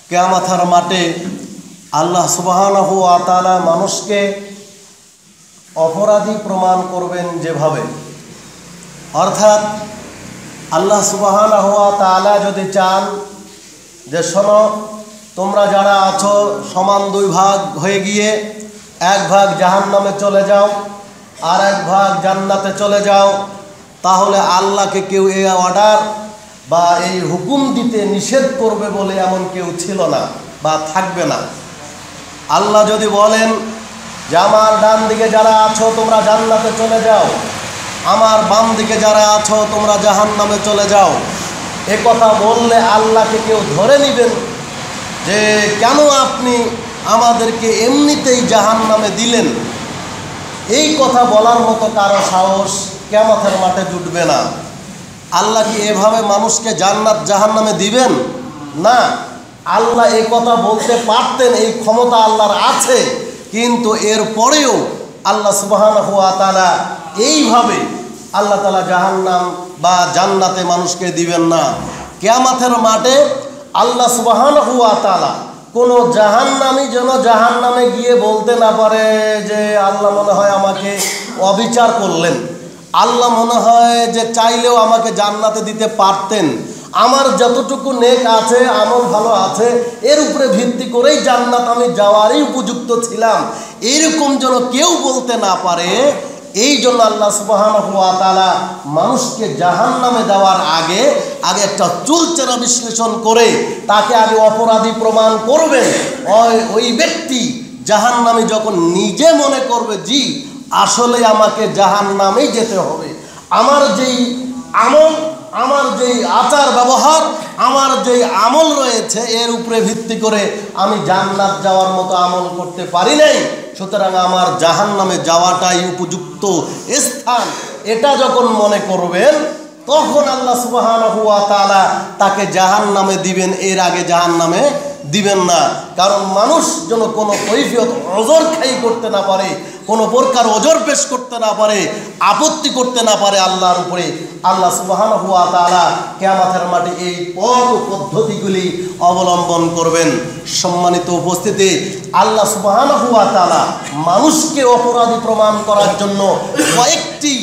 কিয়ামতের মাঠে আল্লাহ সুবহানাহু ওয়া তাআলা মানুষকে অপরাধী প্রমাণ করবেন যেভাবে, অর্থাৎ আল্লাহ সুবহানাহু ওয়া তাআলা যদি চান যে শোনো, তোমরা যারা আছো সমান দুই ভাগ হয়ে গিয়ে এক ভাগ জাহান্নামে চলে যাও আর এক ভাগ জান্নাতে চলে যাও, তাহলে আল্লাহকে কেউ এই অর্ডার বা এই হুকুম দিতে নিষেধ করবে বলে এমন কেউ ছিল না বা থাকবে না। আল্লাহ যদি বলেন যে আমার ডান দিকে যারা আছো তোমরা জান্নাতে চলে যাও, আমার বাম দিকে যারা আছো তোমরা জাহান্নামে চলে যাও, এ কথা বললে আল্লাহকে কেউ ধরে নেবেন যে কেন আপনি আমাদেরকে এমনিতেই জাহান্নামে দিলেন? এই কথা বলার মতো কারো সাহস কিয়ামতের মাঠে জুটবে না। আল্লাহ কি এভাবে মানুষকে জান্নাত জাহান্নামে দিবেন? না, আল্লাহ এই কথা বলতে পারতেন, এই ক্ষমতা আল্লাহর আছে, কিন্তু এরপরেও আল্লাহ সুবহানাহু ওয়া তাআলা এইভাবে আল্লাহ তাআলা জাহান্নাম বা জান্নাতে মানুষকে দিবেন না। কিয়ামতের মাঠে আল্লাহ সুবহানাহু ওয়া তাআলা কোনো জাহান্নামী যেন জাহান্নামে গিয়ে বলতে না পারে যে আল্লাহ মনে হয় আমাকে অবিচার করলেন, আল্লাহ মনে হয় যে চাইলেও আমাকে জান্নাতে দিতে পারতেন, আমার যতটুকু নেক আছে আমল ভালো আছে এর উপরে ভিত্তি করেই জান্নাত আমি যাওয়ারই উপযুক্ত ছিলাম, এইরকম যেন কেউ বলতে না পারে। এই জন্য আল্লাহ সুবহানাহু ওয়া তাআলা মানুষকে জাহান্নামে দেওয়ার আগে একটা চুলচেরা বিশ্লেষণ করে তাকে আগে অপরাধী প্রমাণ করবেন। ওই ব্যক্তি জাহান্নামী যখন নিজে মনে করবে জি আসলে আমাকে জাহান্নামেই যেতে হবে, আমার যেই আমল, আমার যেই আচার ব্যবহার, আমার যেই আমল রয়েছে এর উপরে ভিত্তি করে আমি জান্নাত যাওয়ার মতো আমল করতে পারি নাই, সুতরাং আমার জাহান্নামে যাওয়াটাই উপযুক্ত স্থান, এটা যখন মনে করবেন তখন আল্লাহ সুবহানাহু ওয়া তাআলা তাকে জাহান্নামে দিবেন, এর আগে জাহান্নামে দিবেন না। কারণ মানুষ যেন কোনো কৈফিয়ত ওজর খাই করতে না পারে, কোনো প্রকার ওজর পেশ করতে না পারে, আপত্তি করতে না পারে আল্লাহর উপরে। আল্লাহ সুবহানাহু ওয়া তাআলা কিয়ামতের মাঠে এই পদ্ধতিগুলি অবলম্বন করবেন। সম্মানিত উপস্থিতি, আল্লাহ সুবহানাহু ওয়া তাআলা মানুষকে অপরাধী প্রমাণ করার জন্য কয়েকটি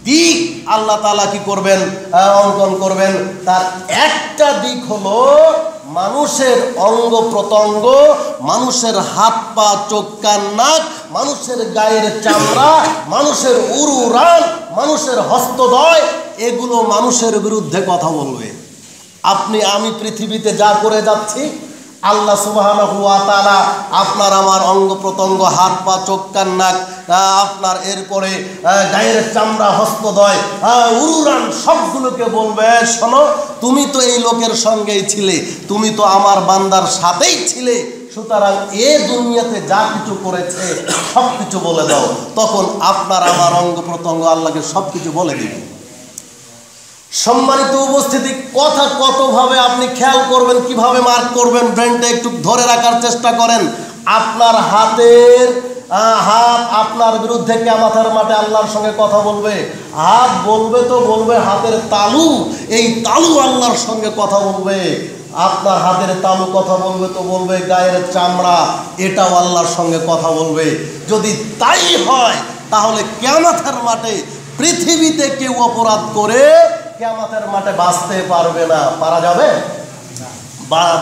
দিক আল্লাহ তাআলা কি করবেন, অঙ্কন করবেন। তার একটা দিক হলো মানুষের অঙ্গ প্রত্যঙ্গ, মানুষের হাত পা চোখ কান নাক, মানুষের গায়ের চামড়া, মানুষের উরুরান, মানুষের হস্তদ্বয়, এগুলো মানুষের বিরুদ্ধে কথা বলবে। আপনি আমি পৃথিবীতে যা করে যাচ্ছি আল্লাহ সুবহানাহু ওয়া তাআলা আপনার আমার অঙ্গ প্রত্যঙ্গ, হাত পা চোখ কান নাক, আপনার এরপরে গায়ের চামড়া হস্তদ্বয় উরুরান সবগুলোকে বলবে শোনো, তুমি তো এই লোকের সঙ্গেই ছিলে, তুমি তো আমার বান্দার সাথেই ছিলে, সুতরাং এ দুনিয়াতে যা কিছু করেছে সব কিছু বলে দাও। তখন আপনার আমার অঙ্গ প্রত্যঙ্গ আল্লাহকে সব কিছু বলে দিবে। সম্মানিত উপস্থিতি, কথা কতভাবে আপনি খেয়াল করবেন, কিভাবে মার্ক করবেন, ব্রেনটা একটু ধরে রাখার চেষ্টা করেন। আপনার হাতের হাত আপনার বিরুদ্ধে কিয়ামতের মাঠে আল্লাহর সঙ্গে কথা বলবে। হাত বলবে তো বলবে, হাতের তালু, এই তালু আল্লাহর সঙ্গে কথা বলবে। আপনার হাতের তালু কথা বলবে তো বলবে, গায়ের চামড়া এটাও আল্লাহর সঙ্গে কথা বলবে। যদি তাই হয় তাহলে কিয়ামতের মাঠে পৃথিবীতে কেউ অপরাধ করে কিয়ামতের মাঠে বাঁচতে পারবে না। পারা যাবে?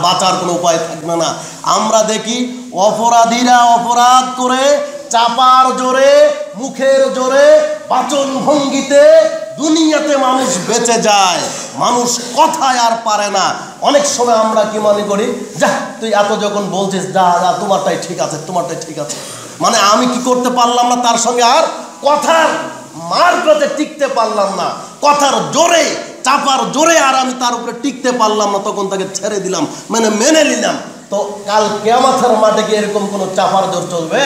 বাঁচার কোনো উপায় থাকবে না। আমরা দেখি অপরাধীরা অপরাধ করে চাপার জোরে, মুখের জোরে, বাচন ভঙ্গিতে দুনিয়াতে মানুষ বেঁচে যায়, মানুষ কথায় আর পারে না। অনেক সময় আমরা কি মনে করি, যা তুই এত যখন বলছিস, যা যা তোমারটাই ঠিক আছে, তোমারটাই ঠিক আছে, মানে আমি কি করতে পারলাম না তার সঙ্গে আর কথার মারফতে টিকতে পারলাম না, কথার জোরে চাপার জোরে আর আমি তার উপরে টিকতে পারলাম না, তখন তাকে ছেড়ে দিলাম, মানে মেনে নিলাম। তো কাল কিয়ামতের মাঠে কি এরকম কোনো চাপার জোর চলবে?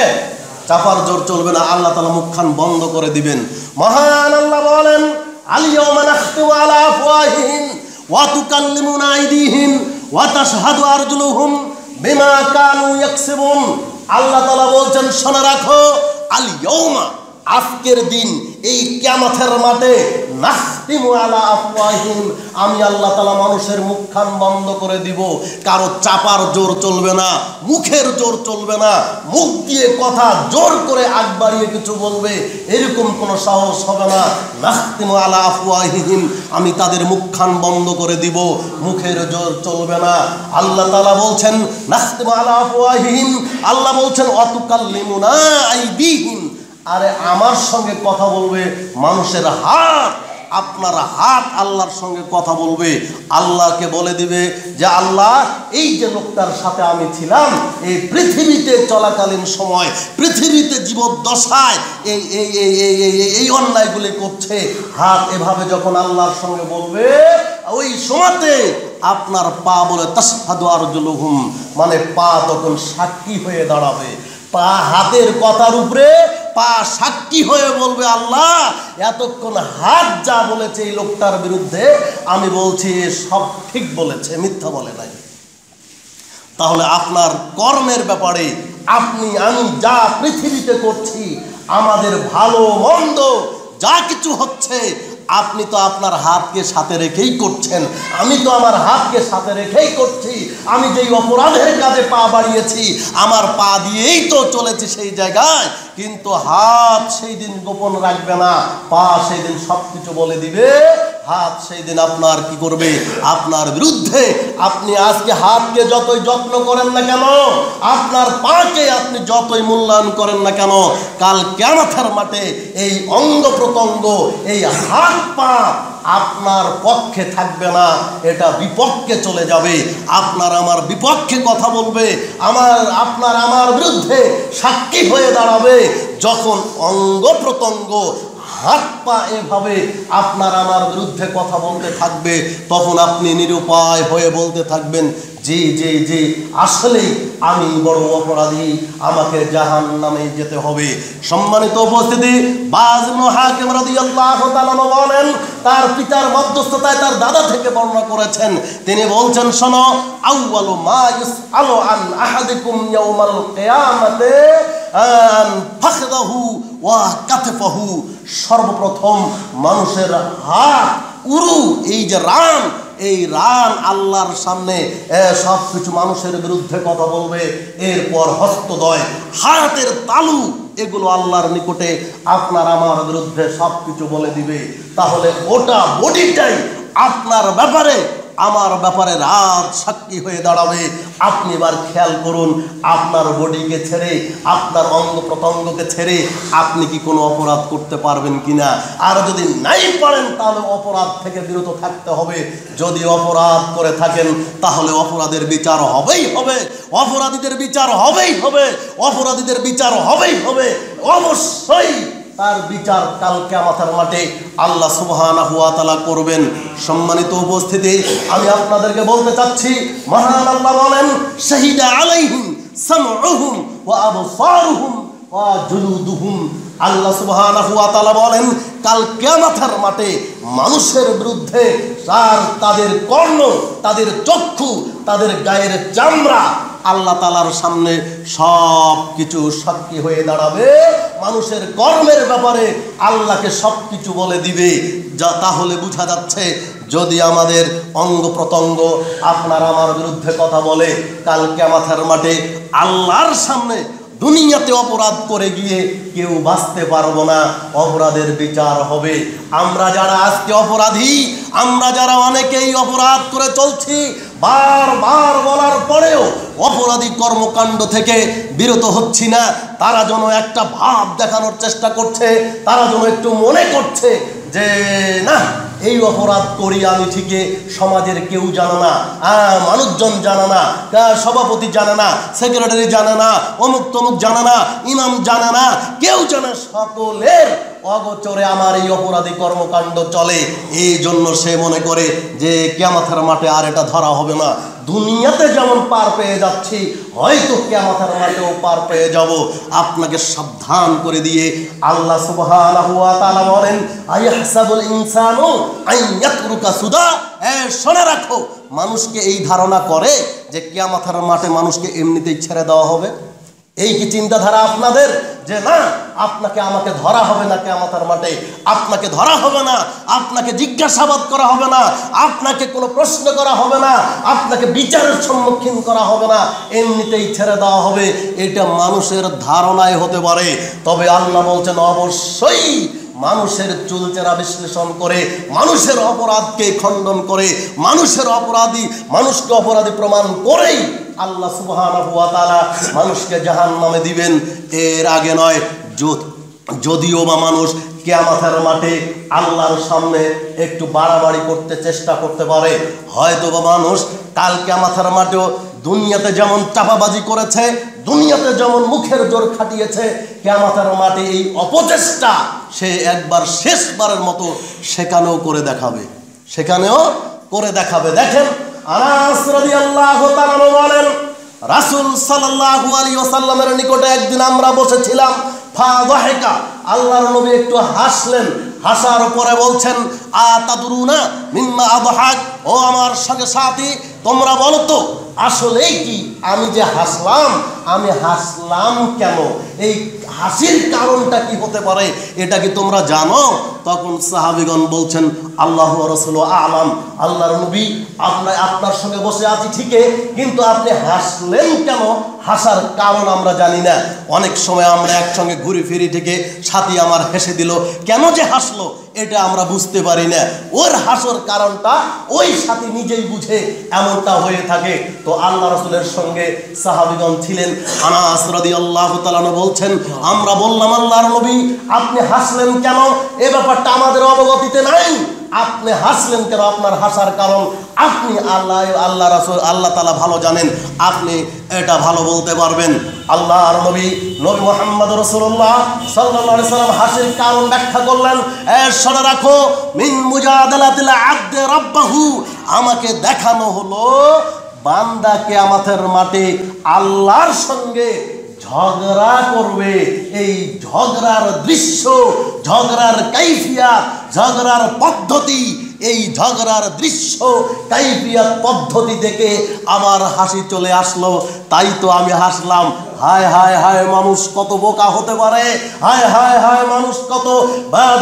চাপার জোর চলবে না। আল্লাহ তাআলা মুখখান বন্ধ করে দিবেন। মহান আল্লাহ বলেন, আল-ইয়াওমা নাখতিমু আলা আফওয়াহিহিম ওয়া তুকাল্লিমুনা আইদিহিম ওয়া তাশহাদু আরজুলুহুম বিমা কানু ইয়াকসিবুন। আল্লাহ তাআলা বলছেন, শোনা রাখো, আল-ইয়াওমা, আজকের দিন এই কিয়ামতের মাঠে নাখতিমু আলা আফওয়াহিম, আমি আল্লাহ তাআলা মানুষের মুখখান বন্ধ করে দিব। কারো চাপার জোর চলবে না, মুখের জোর চলবে না, মুখ দিয়ে কথা জোর করে আগ বাড়িয়ে কিছু বলবে এরকম কোনো সাহস হবে না। নাখতিমু আলা আফওয়াহিম, আমি তাদের মুখখান বন্ধ করে দিব, মুখের জোর চলবে না। আল্লাহ তাআলা বলছেন নাখতিমু আলা আফওয়াহিম, আল্লাহ বলছেন ওয়াতুকাল্লিমুনা আইদিহিম, আরে আমার সঙ্গে কথা বলবে মানুষের হাত, আপনার হাত আল্লাহর সঙ্গে কথা বলবে। আল্লাহকে বলে দিবে যে আল্লাহ, এই যে লোকটার সাথে আমি ছিলাম এই পৃথিবীতে চলাকালীন সময়, পৃথিবীতে জীবদ্দশায় এই এই এই এই এই অন্যায়গুলি করছে, হাত এভাবে যখন আল্লাহর সঙ্গে বলবে, ওই সময়তে আপনার পা বলে তাসহাদু আরজুলুহুম, মানে পা তখন সাক্ষী হয়ে দাঁড়াবে। পা হাতের কথার উপরে পা সাক্ষী হয়ে বলবে, আল্লাহ এতক্ষণ হাত যা বলেছে এই লোকটার বিরুদ্ধে, আমি বলছি সব ঠিক বলেছে, মিথ্যা বলে নাই। তাহলে আপনার কর্মের ব্যাপারে আপনি আমি যা পৃথিবীতে করছি, আমাদের ভালো মন্দ যা কিছু হচ্ছে, আপনি তো আপনার হাতকে সাথে রেখেই করছেন, আমি তো আমার হাতকে সাথে রেখেই করছি। আমি যেই অপরাধের কাজে পা বাড়িয়েছি, আমার পা দিয়েই তো চলেছি সেই জায়গায়, কিন্তু হাত সেই দিন গোপন রাখবে না, পা সেই দিন সব কিছু বলে দিবে। হাত সেই দিন আপনার কি করবে, আপনার বিরুদ্ধে। আপনি আজকে হাতকে যতই যত্ন করেন না কেন, আপনার পাকে আপনি যতই মূল্যায়ন করেন না কেন, কাল কিয়ামতের মাঠে এই অঙ্গ প্রত্যঙ্গ, এই হাত পা আপনার পক্ষে থাকবে না, এটা বিপক্ষে চলে যাবে। আপনার আমার বিপক্ষে কথা বলবে, আপনার আমার বিরুদ্ধে সাক্ষী হয়ে দাঁড়াবে। যখন অঙ্গ প্রত্যঙ্গ হাত পা এভাবে আপনার আমার বিরুদ্ধে কথা বলতে থাকবে, তখন আপনি নিরুপায় হয়ে বলতে থাকবেন, জি জি জি আসলেই আমি বড় অপরাধী, আমাকে জাহান্নামে যেতে হবে। সম্মানিত উপস্থিতি, বাজ ইবনে হাকিম রাদিয়াল্লাহু তাআলা বলেন, তার পিতার মধ্যস্থতায় তার দাদা থেকে বর্ণনা করেছেন, তিনি বলছেন, শোনো, আউয়ালু মা ইউসআলু আন আহাদিকুম ইয়াউমাল কিয়ামাতে আন ফাখদাহু ওয়া কাতফাহু, সর্বপ্রথম মানুষের হাত, উরু, এই যে রান, এই রান আল্লাহর সামনে সব কিছু মানুষের বিরুদ্ধে কথা বলবে। এরপর হস্তদ্বয়, হাতের তালু, এগুলো আল্লাহর নিকটে আপনার আমার বিরুদ্ধে সব কিছু বলে দিবে। তাহলে ওটা বডিটাই আপনার ব্যাপারে আমার ব্যাপারে রাত সাক্ষী হয়ে দাঁড়াবে। আপনি এবার খেয়াল করুন, আপনার বডিকে ছেড়ে, আপনার অঙ্গ প্রত্যঙ্গকে ছেড়ে আপনি কি কোনো অপরাধ করতে পারবেন কিনা? আর যদি নাই পারেন তাহলে অপরাধ থেকে বিরত থাকতে হবে। যদি অপরাধ করে থাকেন তাহলে অপরাধের বিচার হবেই হবে, অপরাধীদের বিচার হবেই হবে, অপরাধীদের বিচার হবেই হবে। অবশ্যই তার বিচার কাল কিয়ামতের মাঠে আল্লাহ সুবহানাহু ওয়া তাআলা করবেন। সম্মানিত উপস্থিতি, আমি আপনাদেরকে বলতে চাচ্ছি, মহান আল্লাহ বলেন, শাহিদা আলাইহিম সামউহুম ওয়া আবসারুহুম ওয়া জুলুদুহুম। আল্লাহ সুবহানাহু ওয়া তাআলা বলেন, কাল কিয়ামতের মাঠে মানুষের বিরুদ্ধে তাদের কর্ণ, তাদের চক্ষু, তাদের গায়ের চামড়া আল্লাহ তাআলার সামনে সব কিছু সাক্ষী হয়ে দাঁড়াবে। মানুষের কর্মের ব্যাপারে আল্লাহকে সব কিছু বলে দিবে। যা তাহলে বোঝা যাচ্ছে, যদি আমাদের অঙ্গ প্রত্যঙ্গ আপনার আমার বিরুদ্ধে কথা বলে, কাল কিয়ামতের মাঠে আল্লাহর সামনে দুনিয়াতে অপরাধ করে গিয়ে কেউ বাঁচতে পারবো না, অপরাধের বিচার হবে। আমরা যারা আজকে অপরাধী, আমরা যারা অনেকেই অপরাধ করে চলছি, বারবার বলার পরেও অপরাধী কর্মকাণ্ড থেকে বিরত হচ্ছি না, তারা যেন একটা ভাব দেখানোর চেষ্টা করছে, তারা যেন একটু মনে করছে যে না, এই অপরাধ করি আমি ঠিকই, সমাজের কেউ জানে না, মানুষজন জানে না, সভাপতি জানে না, সেক্রেটারি জানে না, অমুক তমুক জানে না, ইমাম জানে না, কেউ জানে, সকলের অগোচরে আমার এই অপরাধী কর্মকাণ্ড চলে। এই জন্য সে মনে করে যে কিয়ামতের মাঠে আর এটা ধরা হবে না। দুনিয়াতে যেমন পার পেয়ে যাচ্ছি, হয়তো কিয়ামতের মাঠেও পার পেয়ে যাব। আপনাকে সাবধান করে দিয়ে আল্লাহ সুবহানাহু ওয়া তাআলা বলেন, আইহাসাবুল ইনসানু আন ইয়াতরুকা সুদা, শুনে রাখো, মানুষকে এই ধারণা করে যে কিয়ামতের মাঠে মানুষকে এমনিতেই ছেড়ে দেওয়া হবে। এই কি চিন্তাধারা আপনাদের, যে না আপনাকে আমাকে ধরা হবে না কিয়ামতের মাঠে, আপনাকে ধরা হবে না, আপনাকে জিজ্ঞাসাবাদ করা হবে না, আপনাকে কোনো প্রশ্ন করা হবে না, আপনাকে বিচারের সম্মুখীন করা হবে না, এমনিতেই ছেড়ে দেওয়া হবে, এটা মানুষের ধারণায় হতে পারে। তবে আল্লাহ বলছেন অবশ্যই মানুষের চুলচেরা বিশ্লেষণ করে, মানুষের অপরাধকে খণ্ডন করে, মানুষকে অপরাধী প্রমাণ করেই আল্লাহ সুবহানাহু ওয়া তাআলা মানুষকে জাহান্নামে দিবেন। এর আগে নয়। যদিও বা মানুষ কিয়ামতের মাঠে আল্লাহর সামনে একটু বাড়াবাড়ি করতে চেষ্টা করতে পারে, হয়তো বা মানুষ কাল কিয়ামতের মাঠেও দুনিয়াতে যেমন চাপাবাজি করেছে, দুনিয়াতে যেমন মুখের জোর খাটিয়েছে, কিয়ামতের মাঠে এই অপচেষ্টা সে একবার শেষবারের মতো সেখানেও করে দেখাবে। দেখেন আনাস রাদিয়াল্লাহু তাআলা বলেন, রাসূল সাল্লাল্লাহু আলাইহি ওয়াসাল্লামের নিকটে একদিন আমরা বসেছিলাম। ফাযাহিকা, আল্লাহর নবী একটু হাসলেন। হাসার পরে বলছেন, আতাদরুনা মিম্মা আযহাক, ও আমার সঙ্গে সাথী তোমরা বলো তো আসলেই কি আমি যে আমি হাসলাম কেন, এই হাসির কারণটা কি হতে পারে, এটা কি তোমরা জানো? তখন সাহাবীগণ বলছেন, আল্লাহু ওয়া রাসূলুহু আ'লাম, আল্লাহর নবী আপনার সঙ্গে বসে আছি ঠিকই, কিন্তু আপনি হাসলেন কেন, হাসার কারণ আমরা জানি না। অনেক সময় আমরা একসঙ্গে ঘুরে ফিরি থেকে সাথী আমার হেসে দিল, কেন যে হাসলো এটা আমরা বুঝতে পারি না, ওর হাসার কারণটা ওই সাথী নিজেই বুঝে, এমনটা হয়ে থাকে। তো আল্লাহ রাসূলের সঙ্গে সাহাবীগণ ছিলেন। আনাস রাদিয়াল্লাহু তাআলা বলছেন, আমরা বললাম আল্লাহর নবী আপনি হাসলেন কেন, এ ব্যাপারটা আমাদের অবগতিতে নাই, আপনি হাসলেন কেন, আপনার হাসার কারণ আপনি আল্লাহ রাসূল আল্লাহ তাআলা ভালো জানেন, আপনি এটা ভালো বলতে পারবেন। আল্লাহর নবী মুহাম্মদ রাসূলুল্লাহ সাল্লাল্লাহু আলাইহি সাল্লাম হাসির কারণ ব্যাখ্যা করলেন। শুনে রাখো, মিন মুজাদালাতিল আবদ রাব্বাহু, আমাকে দেখানো হলো বান্দা কিয়ামতের মাঠে আল্লাহর সঙ্গে ঝগড়া করবে। এই ঝগড়ার দৃশ্য, ঝগড়ার কাইফিয়াত, ঝগড়ার পদ্ধতি, এই ঝগড়ার দৃশ্য কাইফিয়াত পদ্ধতি দেখে আমার হাসি চলে আসলো, তাই তো আমি হাসলাম। হায় হায় হায়, মানুষ কত বোকা হতে পারে, হায় হায় হায়, মানুষ কত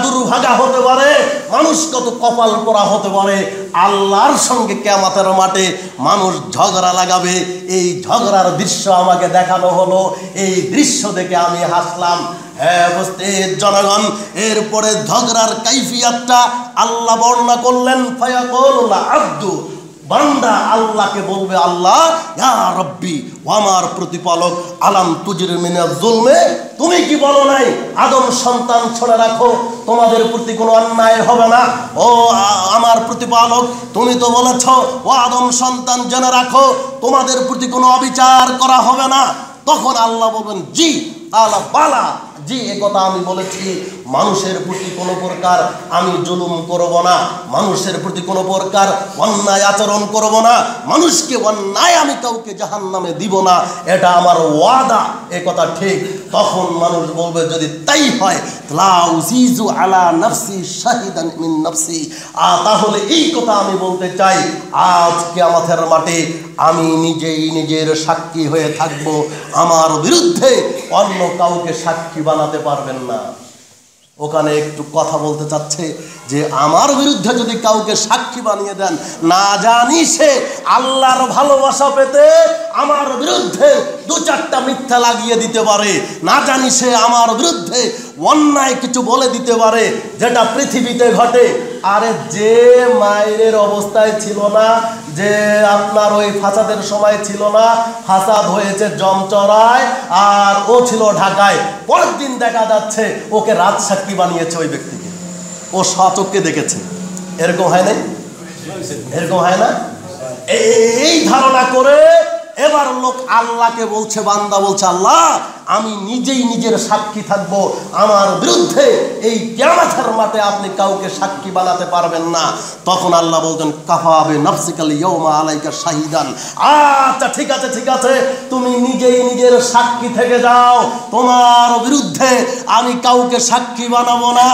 দুর্ভাগা হতে পারে, মানুষ কত কপাল পোড়া হতে পারে। আল্লাহর সঙ্গে কিয়ামতের মাঠে মানুষ ঝগড়া লাগাবে, এই ঝগড়ার দৃশ্য আমাকে দেখানো হলো, এই দৃশ্য দেখে আমি হাসলাম। হ্যাঁ উপস্থিত জনগণ, এরপরে ঝগড়ার কাইফিয়াতটা আল্লাহ বর্ণনা করলেন। ফায়াকুলুল আব্দু, বান্দা আল্লাহকে বলবে, আল্লাহ ইয়া রব্বি, ও আমার প্রতিপালক, আলাম তুজির মিনাজ জুলমে, তুমি কি বলো নাই আদম সন্তান শুনে রাখো তোমাদের প্রতি কোনো অন্যায় হবে না। ও আমার প্রতিপালক, তুমি তো বলেছ ও আদম সন্তান জেনে রাখো তোমাদের প্রতি কোনো অবিচার করা হবে না। তখন আল্লাহ বলবেন, জি আল্লাহ বালা, জি এ কথা আমি বলেছি, মানুষের প্রতি কোনো প্রকার আমি জুলুম করব না, মানুষের প্রতি কোনো প্রকার অন্যায় আচরণ করব না, মানুষকে অন্যায় আমি কাউকে জাহান্নামে দিব না, এটা আমার ওয়াদা, এ কথা ঠিক। তখন মানুষ বলবে, যদি তাই হয় লা উজিজু আলা নাফসি শাহিদান মিন নাফসি, তাহলে এই কথা আমি বলতে চাই, আজ কিয়ামতের মাঠে আমি নিজেই নিজের সাক্ষী হয়ে থাকব, আমার বিরুদ্ধে অন্য কাউকে সাক্ষী বানাতে পারবেন না। ওখানে একটু কথা বলতে চাচ্ছে যে আমার বিরুদ্ধে যদি কাউকে সাক্ষী বানিয়ে দেন, না জানি সে আল্লাহর ভালোবাসা পেতে আমার বিরুদ্ধে দু চারটা মিথ্যা লাগিয়ে দিতে পারে, না জানি সে আমার বিরুদ্ধে অন্যায় কিছু বলে দিতে পারে, যেটা পৃথিবীতে ঘটে। আরে যে মায়ের অবস্থায় ছিল না, যে আপনার ওই ফাসাদের সময় ছিল না, ফাসাদ হয়েছে জমচড়ায় আর ও ছিল ঢাকায়, পরের দিন দেখা যাচ্ছে ওকে রাজ সাক্ষী বানিয়েছে ওই ব্যক্তিকে, ও সচক্ষে দেখেছে। এরকম হয় নাই? এরকম হয় না? এই ধারণা করে এবার লোক আল্লাহকে বলছে, বান্দা বলছে, আল্লাহ আমি নিজেই নিজের সাক্ষী থাকব, আমার বিরুদ্ধে এই কিয়ামতের মাঠে আপনি কাউকে সাক্ষী বানাতে পারবেন না। তখন আল্লাহ বলছেন, কাফা বিনাফসিকাল ইয়াউমা আলাইকা শাহিদান, আচ্ছা ঠিক আছে ঠিক আছে, তুমি নিজেই নিজের সাক্ষী থেকে যাও, তোমার বিরুদ্ধে আমি কাউকে সাক্ষী বানাবো না।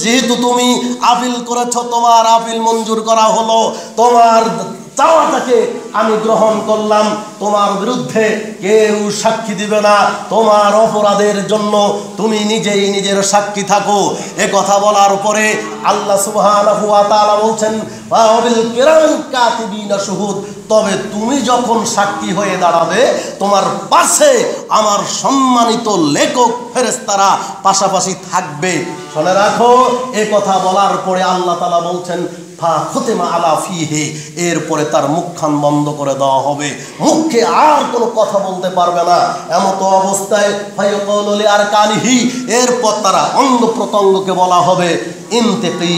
যেহেতু তুমি আপিল করেছো, তোমার আপিল মঞ্জুর করা হলো, চাওয়াটাকে আমি গ্রহণ করলাম, তোমার বিরুদ্ধে কেউ সাক্ষী দিবে না, তোমার অপরাধের জন্য তুমি নিজেই নিজের সাক্ষী থাকো। এ কথা বলার পরে আল্লাহ সুবহানাহু ওয়া তাআলা বলছেন ওয়াবিল কিরাম কাতিবিনা শুহুদ, তবে তুমি যখন সাক্ষী হয়ে দাঁড়াবে তোমার পাশে আমার সম্মানিত লেখক ফেরেশতারা পাশাপাশি থাকবে। শুনে রাখো, এ কথা বলার পরে আল্লাহ তাআলা বলছেন ফাখুতিমা আলা ফিহি, এরপরে তার মুখখান বন্ধ করে দেওয়া হবে, মুখে আর কোনো কথা বলতে পারবে না। এমত অবস্থায় ফায়াকুলু লিআরকানিহি, এরপর তারা অঙ্গ প্রত্যঙ্গকে বলা হবে ইনতিকি,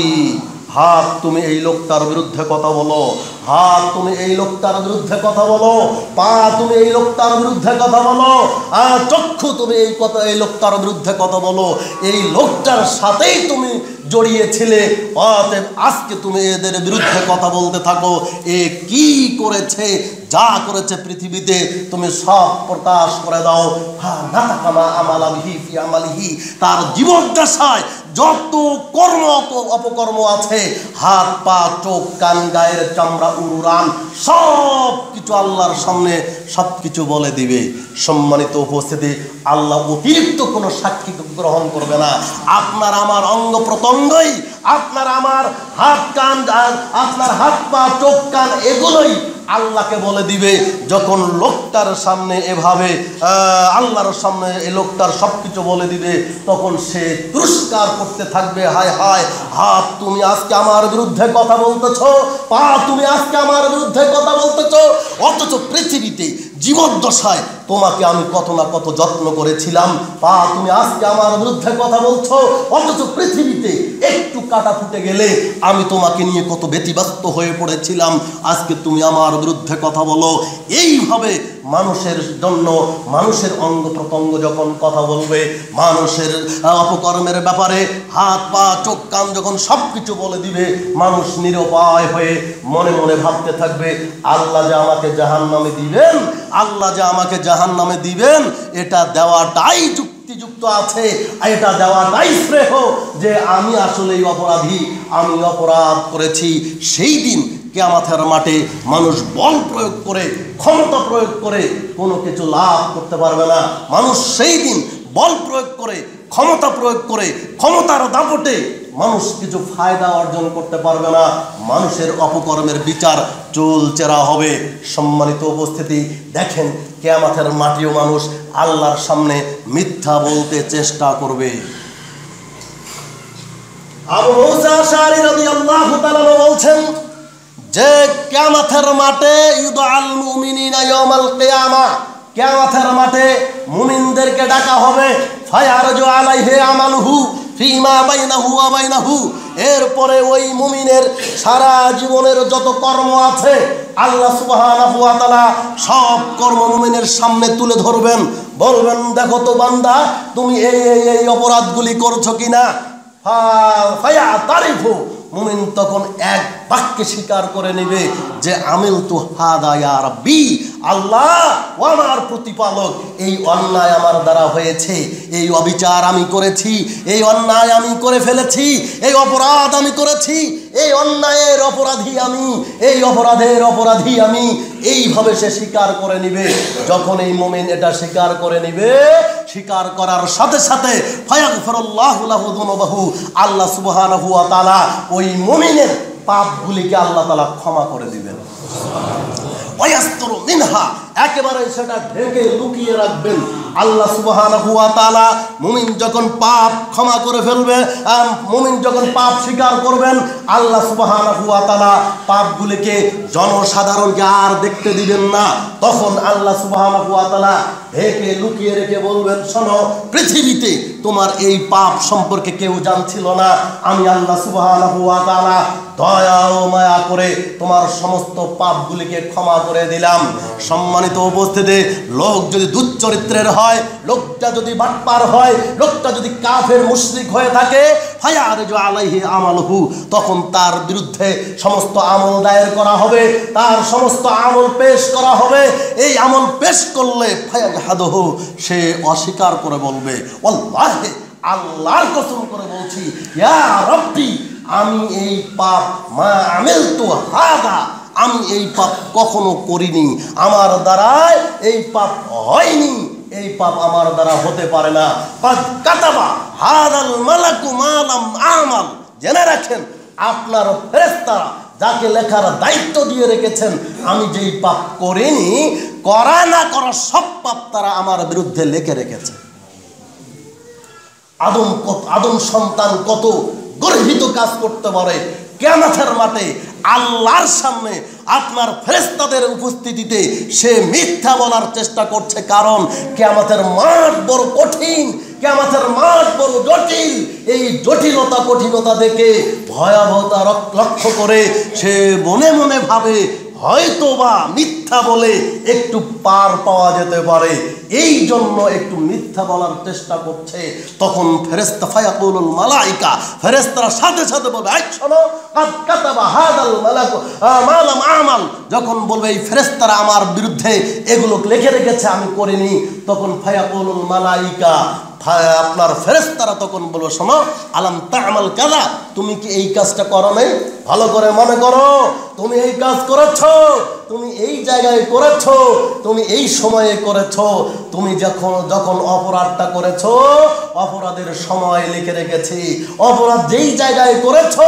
হাত তুমি এই লোকটার বিরুদ্ধে কথা বলো, হাত তুমি এই লোকটার বিরুদ্ধে কথা বলো, পা তুমি এই লোকটার বিরুদ্ধে কথা বলো, আর চক্ষু তুমি এই লোকটার বিরুদ্ধে কথা বলো। এই লোকটার সাথেই তুমি জড়িয়েছিলে, অতএব আজকে তুমি এদের বিরুদ্ধে কথা বলতে থাকো। এ কি করেছে, যা করেছে পৃথিবীতে তুমি সব প্রকাশ করে দাও। তার জীবদ্দশায় যত কর্ম অপকর্ম আছে, হাত পা চোখ কান গায়ের চামড়া উড়ান সব কিছু আল্লাহর সামনে সব কিছু বলে দিবে। সম্মানিত উপস্থিতি, আল্লাহ অতিরিক্ত কোনো সাক্ষী গ্রহণ করবে না। আপনার আমার অঙ্গ প্রত্যঙ্গই, আপনার আমার হাত কান, আপনার হাত পা চোখ কান এগুলোই আল্লাহকে বলে দিবে। যখন লোকটার সামনে এভাবে আল্লাহর সামনে এই লোকটার সব কিছু বলে দিবে, তখন সে পুরস্কার করতে থাকবে, হায় হায়, হাত তুমি আজকে আমার বিরুদ্ধে কথা বলতেছ, পা তুমি আজকে আমার বিরুদ্ধে কথা বলতেছ, অথচ পৃথিবীতে জীবদ্দশায় তোমাকে আমি কত না কত যত্ন করেছিলাম, পা তুমি আজকে আমার বিরুদ্ধে কথা বলছো, অথচ পৃথিবীতে একটু কাটা ফুটে গেলে আমি তোমাকে নিয়ে কত ব্যতিব্যস্ত হয়ে পড়েছিলাম, আজকে তুমি আমার বিরুদ্ধে কথা বলো। এইভাবে মানুষের জন্য মানুষের অঙ্গ প্রত্যঙ্গ যখন কথা বলবে, মানুষের অপকর্মের ব্যাপারে হাত পা চোখ কান যখন সব কিছু বলে দিবে, মানুষ নিরুপায় হয়ে মনে মনে ভাবতে থাকবে, আল্লাহ যে আমাকে জাহান্নামে দিবেন, আল্লাহ যে আমাকে জাহান্নামে দিবেন, এটা দেওয়াটাই যুক্তিযুক্ত আছে, এটা দেওয়াটাই শ্রেয় যে আমি আসলেই অপরাধী, আমি অপরাধ করেছি। সেই দিন কিয়ামতের মাঠে মানুষ বল প্রয়োগ করে, ক্ষমতা প্রয়োগ করে কোনো কিছু লাভ করতে পারবে না। মানুষ সেই দিন বল প্রয়োগ করে, ক্ষমতা প্রয়োগ করে, ক্ষমতার দাপটে মানুষ কিছু ফায়দা অর্জন করতে পারবে না। মানুষের অপকর্মের বিচার চুলচেরা হবে। সম্মানিত উপস্থিতি, দেখেন কিয়ামতের মাঠেও মানুষ আল্লাহর সামনে মিথ্যা বলতে চেষ্টা করবে। আবু মুসা আশআরী রাদিয়াল্লাহু তাআলা বলছেন যে কিয়ামতের মাঠে ইউদআল মুমিনিনা ইয়াউমাল কিয়ামা, কিয়ামতের মাঠে মুমিনদেরকে ডাকা হবে, ফায়ারজু আলাইহি আমালুহু ফিমা বাইনাহু ওয়া বাইনাহু, এরপরে ওই মুমিনের সারা জীবনের যত কর্ম আছে আল্লাহ সুবহানাহু ওয়া তাআলা সব কর্ম মুমিনের সামনে তুলে ধরবেন, বলবেন দেখো তো বান্দা, তুমি এই অপরাধগুলি করছো কিনা। ফায়াতারিফু, মুমিন তখন এক বাক্যে স্বীকার করে নেবে যে আমিলতু হাদা ইয়া রাব্বি, আল্লাহ ও আমার প্রতিপালক, এই অন্যায় আমার দ্বারা হয়েছে, এই অবিচার আমি করেছি, এই অন্যায় আমি করে ফেলেছি, এই অপরাধ আমি করেছি, এই অন্যায়ের অপরাধী আমি, এই অপরাধের অপরাধী আমি, এইভাবে সে স্বীকার করে নিবে। যখন এই মুমিন এটা স্বীকার করে নিবে, স্বীকার করার সাথে সাথে ফায়াগফিরুল্লাহু লাহু যুনুবাহু, আল্লাহ সুবহানাহু ওয়া তাআলা ওই মুমিনের পাপগুলিকে আল্লাহ তাআলা ক্ষমা করে দিবেন। ওয়ায়াসতুরু মিনহা, একেবারে সেটা ঢেকে লুকিয়ে রাখবেন। আল্লাহ সুবহানাহু ওয়া তাআলা মুমিন যখন পাপ ক্ষমা করে ফেলবে, মুমিন যখন পাপ স্বীকার করবেন, আল্লাহ সুবহানাহু ওয়া তাআলা পাপগুলিকে জনসাধারণকে আর দেখতে দিবেন না। তখন আল্লাহ সুবহানাহু ওয়া তাআলা ঢেকে লুকিয়ে রেখে বলবেন, শোনো, পৃথিবীতে তোমার এই পাপ সম্পর্কে কেউ জানছিল না, আমি আল্লাহ সুবহানাহু ওয়া তাআলা দয়া ও মায়া করে তোমার সমস্ত পাপগুলিকে ক্ষমা করে দিলাম। সম্মানিত উপস্থিতি, লোক যদি দুশ্চরিত্রের হয়, লোকটা যদি বাটপার হয়, লোকটা যদি কাফের মুশরিক হয়ে থাকে, ফায়ারজু আলাইহি আমালুহু, তখন তার বিরুদ্ধে সমস্ত আমল দায়ের করা হবে, তার সমস্ত আমল পেশ করা হবে। এই আমল পেশ করলে ফায়াজহাদুহু, সে অস্বীকার করে বলবে, ওয়াল্লাহি, আল্লাহর কসম করে বলছি, ইয়া রাব্বি, আমি এই পাপ মা আমিলতু হাদা, আমি এই পাপ কখনো করিনি, আমার দ্বারায় এই পাপ হয়নি, এই পাপ আমার দ্বারা হতে পারে না। কাদ কাতাবা হাদাল মালাকু মা লাম আমাল, জেনে রাখেন আপনার ফেরেশতারা যাকে লেখার দায়িত্ব দিয়ে রেখেছেন, আমি যেই পাপ করিনি, করা না করা সব পাপ তারা আমার বিরুদ্ধে লিখে রেখেছে। আদম সন্তান কত গর্হিত কাজ করতে পারে কিয়ামতের মাঠে আল্লাহর সামনে আপনার ফেরেশতাদের উপস্থিতিতে সে মিথ্যা বলার চেষ্টা করছে, কারণ কিয়ামতের মাঠ বড় কঠিন, কিয়ামতের মাঠ বড় জটিল। এই জটিলতা কঠিনতা দেখে ভয়াবহতা লক্ষ্য করে সে মনে মনে ভাবে হয়তো বা মিথ্যা বলে একটু পার পাওয়া যেতে পারে, এই জন্য একটু মিথ্যা বলার চেষ্টা করছে। তখন ফেরেশতা ফায়াকুলুল মালাইকা, ফেরেশতারা সাথে সাথে বলবে এই শোনো, কাদ কাতাবা হাদাল মালাকু মা লাম আমাল, যখন বলবে এই ফেরেশতারা আমার বিরুদ্ধে এগুলো লিখে রেখেছে আমি করিনি, তখন ফায়াকুলুল মালাইকা, আপনার ফেরেশতারা তখন বলবে শোনো, আলাম তা'মাল কাযা, তুমি কি এই কাজটা করো নাই? ভালো করে মনে করো, তুমি এই কাজ করেছো, তুমি এই জায়গায় করেছো, তুমি এই সময়ে করেছো, তুমি যখন অপরাধটা করেছো অপরাধের সময় লিখে রেখেছি, অপরাধ যেই জায়গায় করেছো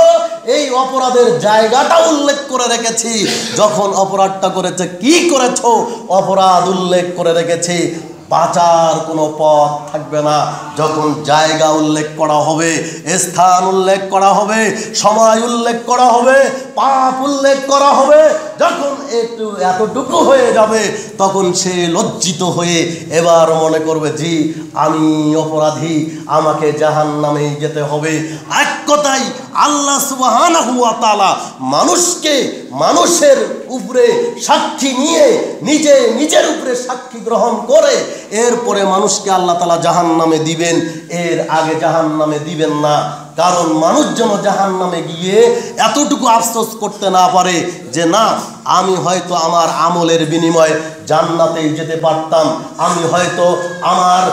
এই অপরাধের জায়গাটা উল্লেখ করে রেখেছি, যখন অপরাধটা করেছে কি করেছো অপরাধ উল্লেখ করে রেখেছি, বাঁচার কোনো পথ থাকবে না। যখন জায়গা উল্লেখ করা হবে, স্থান উল্লেখ করা হবে, সময় উল্লেখ করা হবে, পাপ উল্লেখ করা হবে, যখন এতটুকু হয়ে যাবে তখন সে লজ্জিত হয়ে এবার মনে করবে জি আমি অপরাধী, আমাকে জাহান্নামেই যেতে হবে। এক কথায় আল্লাহ সুবহানাহু ওয়া তাআলা মানুষকে মানুষের উপরে সাক্ষী নিয়ে নিজের উপরে সাক্ষী গ্রহণ করে এরপরে মানুষকে আল্লাহ তাআলা জাহান্নামে দিবেন, এর আগে জাহান্নামে দিবেন না। কারণ মানুষ যেন জাহান্নামে গিয়ে এতটুকু আফসোস করতে না পারে যে না, আমি হয়তো আমার আমলের বিনিময়ে জান্নাতেই যেতে পারতাম, আমি হয়তো আমার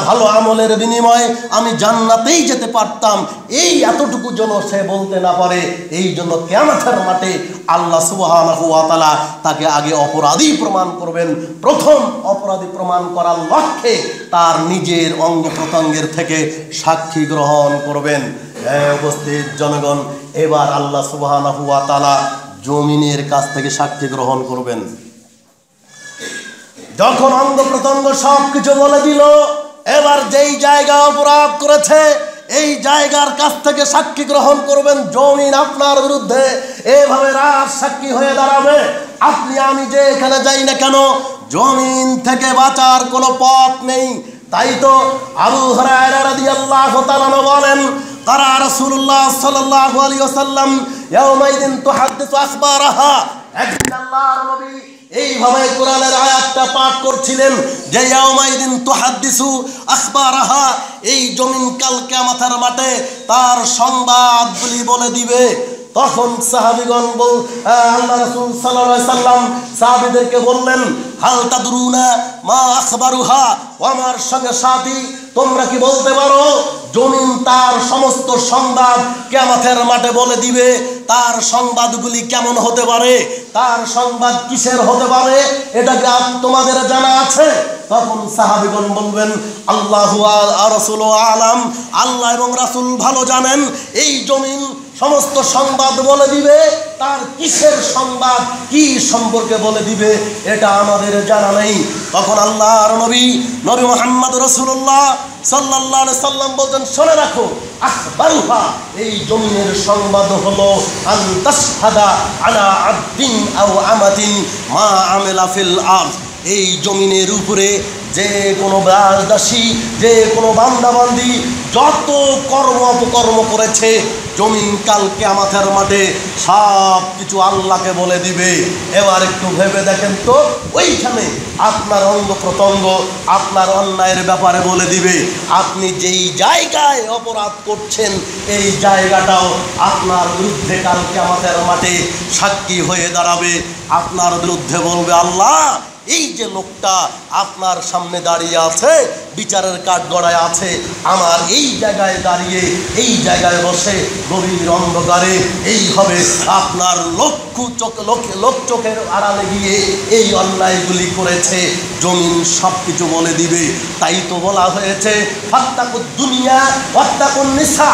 ভালো আমলের বিনিময়ে আমি জান্নাতেই যেতে পারতাম, এই এতটুকু যেন সে বলতে না পারে। এই জন্য কিয়ামতের মাঠে আল্লাহ সুবহানাহু ওয়া তাআলা তাকে আগে অপরাধী প্রমাণ করবেন। প্রথম অপরাধী প্রমাণ করার লক্ষ্যে তার নিজের অঙ্গ প্রত্যঙ্গের থেকে সাক্ষী গ্রহণ করবেন। উপস্থিত জনগণ, এবার আল্লাহ সুবহানাহু ওয়া তাআলা জমিনের কাছ থেকে সাক্ষী গ্রহণ করবেন। যখন অঙ্গ প্রত্যঙ্গ সব কিছু বলে দিল, এবার যেই জায়গা অপরাধ করেছে এই জায়গার কাছ থেকে সাক্ষী গ্রহণ করবেন। জমিন আপনার বিরুদ্ধে এভাবে রাজ সাক্ষী হয়ে দাঁড়াবে। আপনি আমি যে এখানে যাই না কেন, জমিন থেকে বাঁচার কোনো পথ নেই। তাই তো আবু হুরায়রা রাদিয়াল্লাহু তাআলা বলেন, কারা রাসূলুল্লাহ সাল্লাল্লাহু আলাইহি ওয়াসাল্লাম ইয়াউমাইদিন তুহাদ্দিসু আখবারাহা, একদিন আল্লাহর নবী এইভাবে কোরআনের আয়াতটা পাঠ করছিলেন যে ইয়াউমাইদিন তুহাদ্দিসু আখবারাহা, এই জমিন কাল কিয়ামতের মাঠে তার সংবাদগুলি বলে দিবে। তখন সাহাবীগণ আল্লাহ রাসূল সাল্লাল্লাহু আলাইহি সাল্লাম সাহাবীদেরকে বললেন, হাল তাদরুনা মা আখবারুহা, আমার সঙ্গে সাথী তোমরা কি বলতে পারো জমিন তার সমস্ত সংবাদ কিয়ামতের মাঠে বলে দিবে? তার সংবাদগুলি কেমন হতে পারে, তার সংবাদ কিসের হতে পারে, এটা কি তোমাদের জানা আছে? তখন সাহাবীগণ বলবেন, আল্লাহু ওয়া রাসূলু আলাম, আল্লাহ এবং রাসূল ভালো জানেন। এই জমিন সমস্ত সংবাদ বলে দিবে, তার কিসের সংবাদ কি সম্পর্কে বলে দিবে এটা আমাদের জানা নেই। তখন আল্লাহর নবী মুহাম্মদ রাসূলুল্লাহ সাল্লাল্লাহু আলাইহি সাল্লাম বলতেন, শুনে রাখো, আখবারুহা, এই জমিনের সংবাদ হলো আন তাশহাদা আলা আবদিন আও আমাতিন মা আমিলা ফিল আরদ, এই জমিনের উপরে যে কোনো দাসী, যে কোনো বান্দাবান্দি যত অপকর্ম করেছে জমিন কাল কিয়ামতের মাঠে সব কিছু আল্লাহকে বলে দিবে। এবার একটু ভেবে দেখেন তো, ওইখানে আপনার অঙ্গ প্রত্যঙ্গ আপনার অন্যায়ের ব্যাপারে বলে দিবে। আপনি যেই জায়গায় অপরাধ করছেন এই জায়গাটাও আপনার বিরুদ্ধে কাল কিয়ামতের মাঠে সাক্ষী হয়ে দাঁড়াবে। আপনার বিরুদ্ধে বলবে, আল্লাহ এই যে লোকটা আপনার সামনে দাঁড়িয়ে আছে, বিচারের কাঠগড়ায় আছে, আমার এই জায়গায় দাঁড়িয়ে এই জায়গায় বসে গভীর অন্ধকারে এইভাবে আপনার লোক চোখের আড়ালে গিয়ে এই অন্যায়গুলি করেছে, জমিন সব কিছু বলে দিবে। তাই তো বলা হয়েছে ফাত্তাকুদ দুনিয়া ওয়াত্তাকুন নিসা,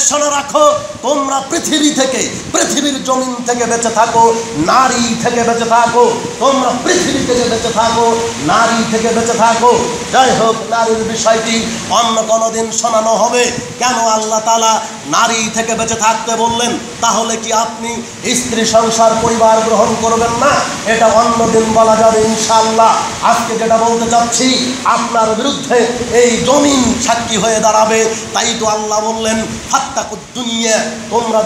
শোনো রাখো, তোমরা পৃথিবীর জমিন থেকে বেঁচে থাকো, নারী থেকে বেঁচে থাকো, তোমরা পৃথিবী থেকে বেঁচে থাকো, নারী থেকে বেঁচে থাকো। যাই হোক, নারীর বিষয়টি অন্য কোনোদিন শোনানো হবে। কেন আল্লাহ তাআলা নারী থেকে বেঁচে থাকতে বললেন? তাহলে কি আপনি স্ত্রী সংসার পরিবার গ্রহণ করবেন না? এটা অন্যদিন বলা যাবে ইনশাআল্লাহ। আজকে যেটা বলতে চাচ্ছি, আপনার বিরুদ্ধে এই জমিন সাক্ষী হয়ে দাঁড়াবে। তাই তো আল্লাহ বললেন ফাত্তাকুদ দুনিয়া, তোমরা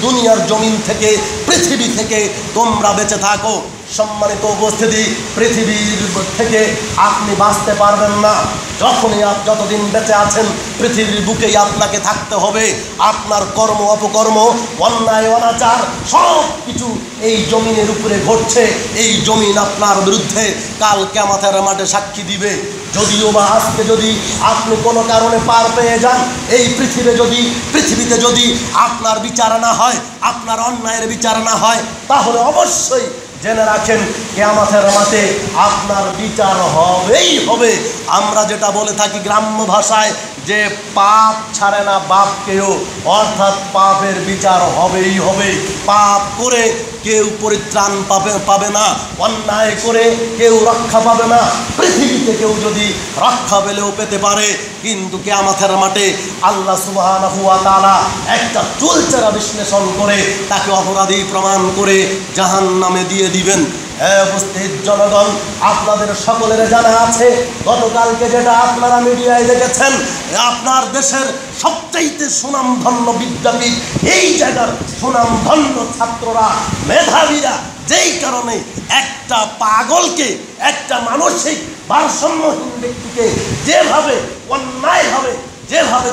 দুনিয়ার জমিন থেকে, পৃথিবী থেকে তোমরা বেঁচে থাকো। সম্মানিত উপস্থিতি, পৃথিবীর থেকে আপনি বাঁচতে পারবেন না। যতদিন বেঁচে আছেন পৃথিবীর বুকেই আপনাকে থাকতে হবে। আপনার কর্ম অপকর্ম, অন্যায় অনাচার সব কিছু এই জমিনের উপরে ঘটছে। এই জমিন আপনার বিরুদ্ধে কাল কিয়ামতের মাঠে সাক্ষী দিবে। যদিও বা আজকে যদি আপনি কোনো কারণে পার পেয়ে যান এই পৃথিবীতে যদি আপনার বিচার না হয়, আপনার অন্যায়ের বিচার না হয়, তাহলে অবশ্যই জেনে রাখেন কিয়ামতের মাঠে আপনার বিচার হবেই হবে। আমরা যেটা বলে থাকি গ্রাম্য ভাষায় যে পাপ ছাড়ে না বাপকেও, অর্থাৎ পাপের বিচার হবেই হবে। পাপ করে কেউ পরিত্রাণ পাবে না, অন্যায় করে কেউ রক্ষা পাবে না। পৃথিবীতে কেউ যদি রক্ষা পেলেও পেতে পারে, কিন্তু কিয়ামতের মাঠে আল্লাহ সুবহানাহু ওয়া তাআলা একটা চুলচেরা বিশ্লেষণ করে তাকে অপরাধী প্রমাণ করে জাহান্নামে দিয়ে দিবেন। উপস্থিত জনগণ, আপনাদের সকলের জানা আছে গতকালকে যেটা আপনারা মিডিয়ায় দেখেছেন, আপনার দেশের সবচাইতে সুনামধন্য বিদ্যাপীঠ, এই জায়গার সুনামধন্য ছাত্ররা, মেধাবীরা, যেই কারণে একটা পাগলকে, একটা মানসিক ভারসাম্যহীন ব্যক্তিকে যেভাবে অন্যায়ভাবে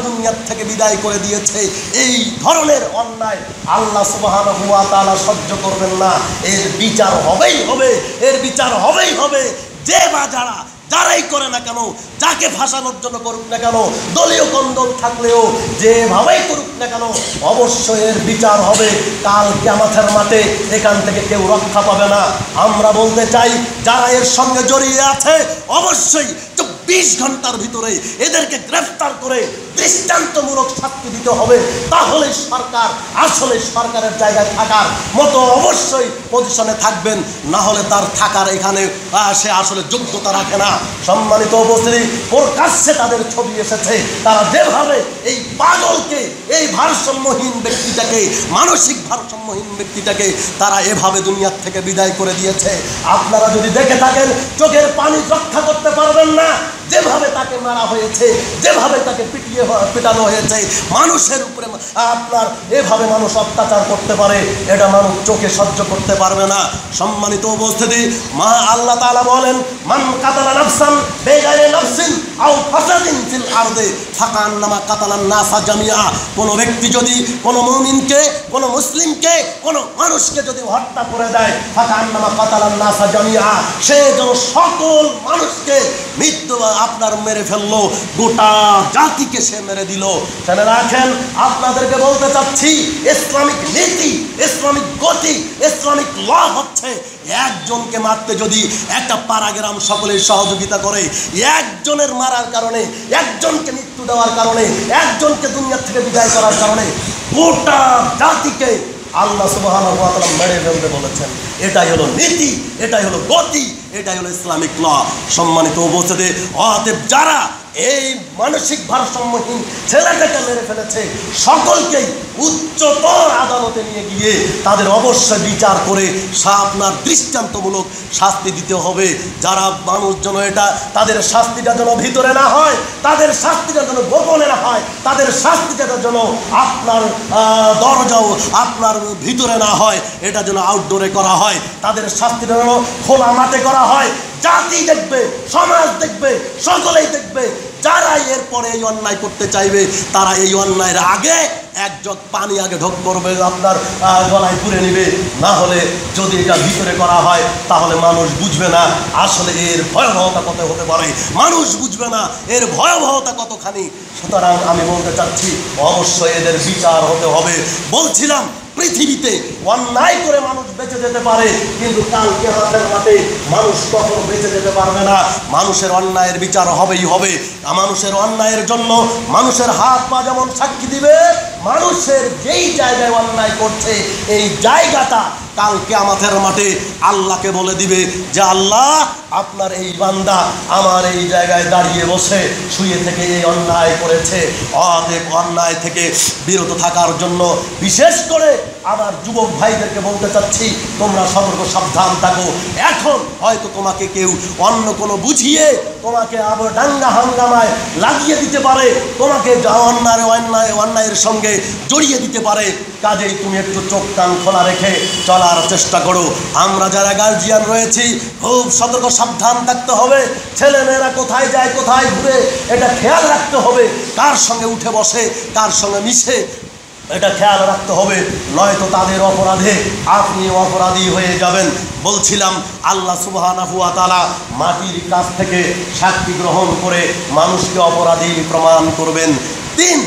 দুনিয়ার থেকে বিদায় করে দিয়েছে, এই ধরনের অন্যায় আল্লাহ সুবহানাহু ওয়া তাআলা সহ্য করবেন না। এর বিচার হবেই হবে, এর বিচার হবেই হবে। যে বা যারাই করে না কেন, যাকে ফাঁসানোর জন্য করুক না কেন, দলীয় কন্দল থাকলেও যেভাবেই করুক না কেন, অবশ্যই এর বিচার হবে। কাল কিয়ামতের মাঠে এখান থেকে কেউ রক্ষা পাবে না। আমরা বলতে চাই, যারা এর সঙ্গে জড়িয়ে আছে অবশ্যই 24 ঘন্টার ভিতরে এদেরকে গ্রেফতার করে দৃষ্টান্তমূলক শাস্তি দিতে হবে। তাহলে সরকার আসলে সরকারের জায়গায় থাকার মতো অবশ্যই পজিশনে থাকবেন, না হলে তার থাকার এখানে সে আসলে যোগ্যতা রাখে না। সম্মানিত উপস্থিতি, প্রকাশ্যে তাদের ছবি এসেছে, তারা যেভাবে এই পাগলকে, এই ভারসাম্যহীন ব্যক্তিটাকে, মানসিক ভারসাম্যহীন ব্যক্তিটাকে তারা এভাবে দুনিয়ার থেকে বিদায় করে দিয়েছে। আপনারা যদি দেখে থাকেন, চোখের পানি রক্ষা করতে পারবেন না। যেভাবে তাকে মারা হয়েছে, যেভাবে তাকে পিটানো হয়েছে, মানুষের উপরে আপনার এভাবে মানুষ অত্যাচার করতে পারে, এটা মানুষ চোখে সহ্য করতে পারবে না। সম্মানিত উপস্থিতি, আল্লাহ তাআলা বলেন, মান কাতালা নাফসান বিগাইরি নাফসিন আও ফাসাদিন ফিল আরদি ফাকান্নামা কাতালান নাসা জামিআ। কোনো ব্যক্তি যদি কোনো মুমিনকে, কোনো মুসলিমকে, কোনো মানুষকে যদি হত্যা করে দেয়, ফাকান্নামা কাতালান নাসা জামিআ, সে যেন সকল মানুষকে মৃত্যু আপনার মেরে ফেললো, গোটা জাতিকে সে মেরে দিল। জেনে রাখেন, আপনাদেরকে বলতে চাচ্ছি, ইসলামিক নীতি, ইসলামিক গতি, ইসলামিক ল হচ্ছে একজনকে মারতে যদি একটা পাড়াগ্রাম সকলের সহযোগিতা করে, একজনের মারার কারণে, একজনকে মৃত্যু দেওয়ার কারণে, একজনকে দুনিয়া থেকে বিদায় করার কারণে গোটা জাতিকে আল্লাহ সুবহানাহু ওয়া তাআলা মেরে ফেলতে বলেছেন। এটাই হলো নীতি, এটাই হলো গতি, এটাই হলো ইসলামিক ল। সম্মানিত উপস্থিতি, অতএব যারা এই মানসিক ভারসাম্যহীন ছেলেটাকে মেরে ফেলেছে, সকলকেই উচ্চতর আদালতে নিয়ে গিয়ে তাদের অবশ্যই বিচার করে আপনার দৃষ্টান্তমূলক শাস্তি দিতে হবে। যারা মানুষজন, এটা তাদের শাস্তিটা যেন ভিতরে না হয়, তাদের শাস্তিটা যেন গোপনে না হয়, তাদের শাস্তিটা যেন আপনার দরজাও আপনার ভিতরে না হয়, এটা যেন আউটডোরে করা হয়, তাদের শাস্তিটা যেন খোলা মাঠে করা হয়। জাতি দেখবে, সমাজ দেখবে, সকলেই দেখবে যারা এরপরে এই অন্যায় করতে চাইবে তারা এই অন্যায়ের আগে এক জগ পানি আগে ঢোক করবে, আপনার গলায় পুরে নেবে। না হলে যদি এটা ভিতরে করা হয় তাহলে মানুষ বুঝবে না আসলে এর ভয়াবহতা কত হতে পারে, মানুষ বুঝবে না এর ভয়াবহতা কতখানি। সুতরাং আমি বলতে চাচ্ছি অবশ্যই এদের বিচার হতে হবে। বলছিলাম পৃথিবীতে অন্যায় করে মানুষ বেঁচে যেতে পারে, কিন্তু কাল কিয়ামতের মাঠে মানুষ কখনো বেঁচে যেতে পারবে না। মানুষের অন্যায়ের বিচার হবেই হবে। মানুষের অন্যায়ের জন্য মানুষের হাত পা যেমন সাক্ষী দিবে, মানুষের যেই জায়গায় অন্যায় করছে এই জায়গাটা কাল কিয়ামতের মাঠে আল্লাহকে বলে দিবে যে আল্লাহ আপনার এই বান্দা আমার এই জায়গায় দাঁড়িয়ে বসে শুয়ে থেকে এই অন্যায় করেছে। অতএব অন্যায় থেকে বিরত থাকার জন্য বিশেষ করে আমার যুবক ভাইদেরকে বলতে চাচ্ছি, তোমরা সতর্ক সাবধান থাকো। এখন হয়তো তোমাকে কেউ অন্য কোনো বুঝিয়ে তোমাকে আবার দাঙ্গা হাঙ্গামায় লাগিয়ে দিতে পারে, তোমাকে অন্যায়ের সঙ্গে জড়িয়ে দিতে পারে। কাজেই তুমি একটু চোখ কান খোলা রেখে চলার চেষ্টা করো। আমরা যারা গার্জিয়ান রয়েছি খুব সতর্ক সাবধান থাকতে হবে। ছেলেমেয়েরা কোথায় যায় কোথায় ঘুরে এটা খেয়াল রাখতে হবে, কার সঙ্গে উঠে বসে কার সঙ্গে মিশে এটা খেয়াল রাখতে হবে, নয়তো তাদের অপরাধে আপনি অপরাধী হয়ে যাবেন। বলছিলাম আল্লাহ সুবহানাহু ওয়া তাআলা মাটির কাছ থেকে সাক্ষী গ্রহণ করে মানুষকে অপরাধী প্রমাণ করবেন। 3,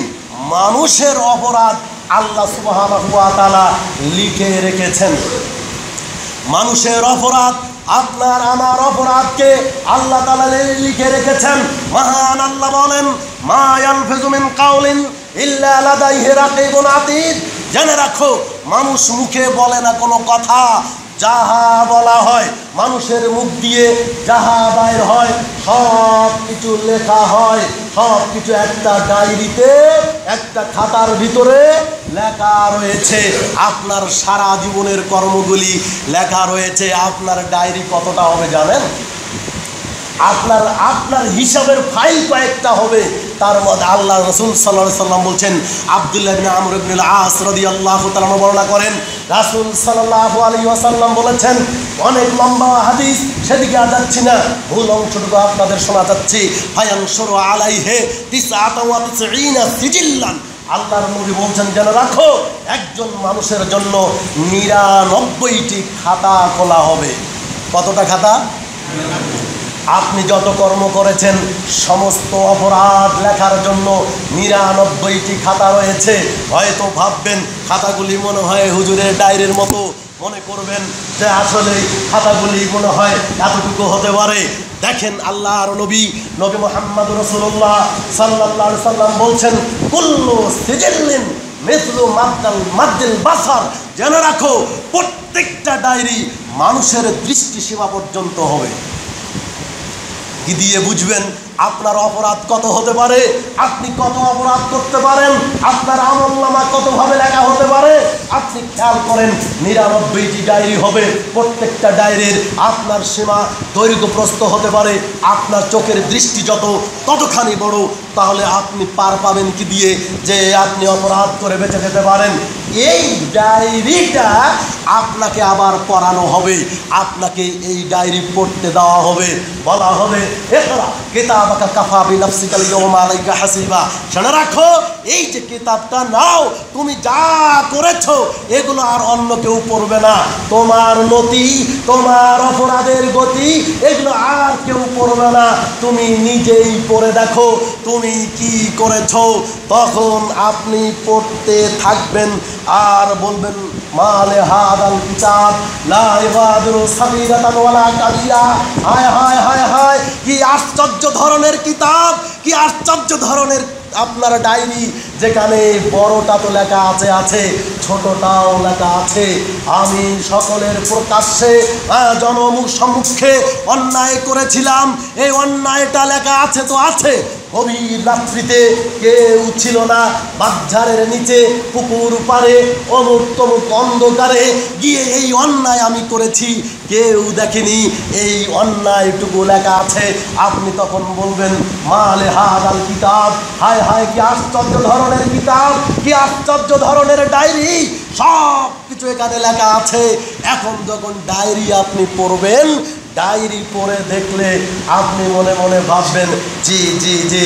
মানুষের অপরাধ আল্লাহ সুবহানাহু ওয়া তাআলা লিখে রেখেছেন। মানুষের অপরাধ, আপনার আমার অপরাধকে আল্লাহ তাআলা লিখে রেখেছেন। মহান আল্লাহ বলেন মা ইয়ালফিযু মিন কাওলিন ইল্লা লাদাইহি রাকিবুন আতীদ। জেনে রাখো মানুষ মুখে বলে না কোনো কথা, যাহা বলা হয় মানুষের মুখ দিয়ে যাহা বাইর হয় সব কিছু লেখা হয়, সব কিছু একটা ডায়েরিতে একটা খাতার ভিতরে লেখা রয়েছে। আপনার সারা জীবনের কর্মগুলি লেখা রয়েছে। আপনার ডায়েরি কতটা হবে জানেন? আপনার হিসাবের ফাইল কয়েকটা হবে। তার মধ্যে আল্লাহ রাসূল সাল্লাল্লাহু আলাইহি ওয়াসাল্লাম বলছেন, আব্দুল্লাহ ইবনে আমর ইবনে আল-আস রাদিয়াল্লাহু তাআলা বর্ণনা করেন, রাসূল সাল্লাল্লাহু আলাইহি ওয়াসাল্লাম বলেছেন, অনেক লম্বা হাদিস, সেদিকে আর যাচ্ছি না, ভুল অংশটুকু আপনাদের শোনা যাচ্ছি। ফায়ানশুরু আলাইহি 99 সিজিল্লান। আল্লাহর নবী বলছেন যেন রাখো একজন মানুষের জন্য 99টি খাতা খোলা হবে। কতটা খাতা? আপনি যত কর্ম করেছেন সমস্ত অপরাধ লেখার জন্য 99টি খাতা রয়েছে। হয়তো ভাববেন খাতাগুলি মনে হয় হুজুরের ডায়েরির মতো, মনে করবেন যে আসলে খাতাগুলি মনে হয় এতটুকু হতে পারে। দেখেন আল্লাহর নবী মুহাম্মদ রাসূলুল্লাহ সাল্লাল্লাহু আলাইহি সাল্লাম বলছেন, কুল্লু সিজিল্লিন মিসলু মাদ্দিল বাসার। জেনে রাখো প্রত্যেকটা ডায়েরি মানুষের দৃষ্টিসীমা পর্যন্ত হবে। কি দিয়ে বুঝবেন আপনার অপরাধ কত হতে পারে, আপনি কত অপরাধ করতে পারেন, আপনার আমলনামা কতভাবে লেখা হতে পারে? আপনি খেয়াল করেন 99টি ডায়েরি হবে। প্রত্যেকটা ডায়েরির আপনার সীমা দৈর্ঘ্য প্রস্থ হতে পারে। আপনার চোখের দৃষ্টি যত ততখানি বড়। তাহলে আপনি পার পাবেন কি দিয়ে যে আপনি অপরাধ করে বেঁচে যেতে পারেন? এই ডায়েরিটা আপনাকে আবার পড়ানো হবে, আপনাকে এই ডায়েরি পড়তে দেওয়া হবে, বলা হবে ইকরা কিতাবাকা কাফা বিনাফসিকা আল-ইয়াওমা আলাইকা হাসিবা। শুনে রাখো এই যে কিতাবটা নাও, তুমি যা করেছো এগুলো আর অন্য কেউ পড়বে না। তোমার নতি, তোমার অপরাধের গতি এগুলো আর কেউ পড়বে না। তুমি নিজেই পড়ে দেখো তুমি কি করেছো। তখন আপনি পড়তে থাকবেন আর বলবেন মালে হাদাল কিতাব লা ইগাদিরু সাগীরাতান ওয়ালা কাবীরা। হায় হায় হায় হায়, কি আশ্চর্য ধরনের কিতাব, কি আশ্চর্য ধরনের আপনার ডায়েরি, যেখানে বড়টা তো লেখা আছে, ছোটটাও লেখা আছে। আমি সকলের প্রকাশ্যে জনসম্মুখে অন্যায় করেছিলাম, এই অন্যায়টা লেখা আছে তো আছে। গভীর রাত্রিতে কেউ ছিল না, বাঁশঝাড়ের নিচে পুকুর পাড়ে অমুক তমুক অন্ধকারে গিয়ে এই অন্যায় আমি করেছি, কেউ দেখেনি, এই অন্যায়টুকু লেখা আছে। আপনি তখন বলবেন মালে হাদাল কিতাব, হায় হায় কি আশ্চর্য ধরনের কিতাব, কি আশ্চর্য ধরনের ডায়েরি, সব কিছু এখানে লেখা আছে। এখন যখন ডায়েরি আপনি পড়বেন, ডায়েরি পড়ে দেখলে আপনি মনে মনে ভাববেন জি জি জি